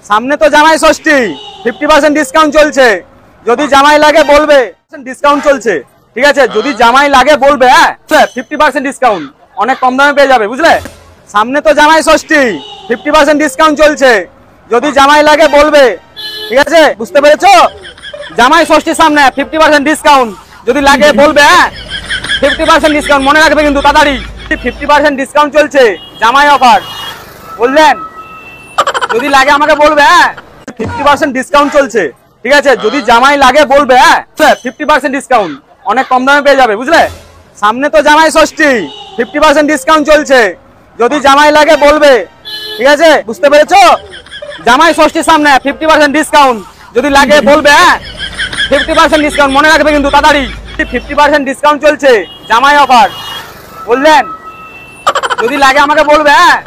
সামনে তো জামাই ষষ্ঠী, 50% ডিসকাউন্ট চলছে। যদি জামাই লাগে বলবে, ডিসকাউন্ট চলছে। ঠিক আছে, যদি জামাই লাগে বলবে। হ্যাঁ 50% ডিসকাউন্ট, অনেক কম দামে পেয়ে যাবে, বুঝলে। সামনে তো জামাই ষষ্ঠী, 50% ডিসকাউন্ট চলছে। যদি জামাই লাগে বলবে। ঠিক আছে, বুঝতে পেরেছো? জামাই ষষ্ঠীর সামনে 50% ডিসকাউন্ট, যদি লাগে বলবে। হ্যাঁ 50% ডিসকাউন্ট, মনে রাখবে কিন্তু তাড়াতাড়ি। 50% ডিসকাউন্ট চলছে, জামাই অফার, বুঝলেন? যদি লাগে আমাকে বলবে। হ্যাঁ 50% ডিসকাউন্ট চলছে। ঠিক আছে, যদি জামাই লাগে বলবে। হ্যাঁ 50% ডিসকাউন্ট, অনেক কম দামে পেয়ে যাবে, বুঝলে। সামনে তো জামাই ষষ্ঠী, 50% ডিসকাউন্ট চলছে। যদি জামাই লাগে বলবে। ঠিক আছে, বুঝতে পেরেছো? জামাই ষষ্ঠীর সামনে 50% ডিসকাউন্ট, যদি লাগে বলবে। হ্যাঁ 50% ডিসকাউন্ট, মনে রাখবে কিন্তু তাড়াতাড়ি। 50% ডিসকাউন্ট চলছে, জামাই অফার, বুঝলেন? যদি লাগে আমাকে বলবে। হ্যাঁ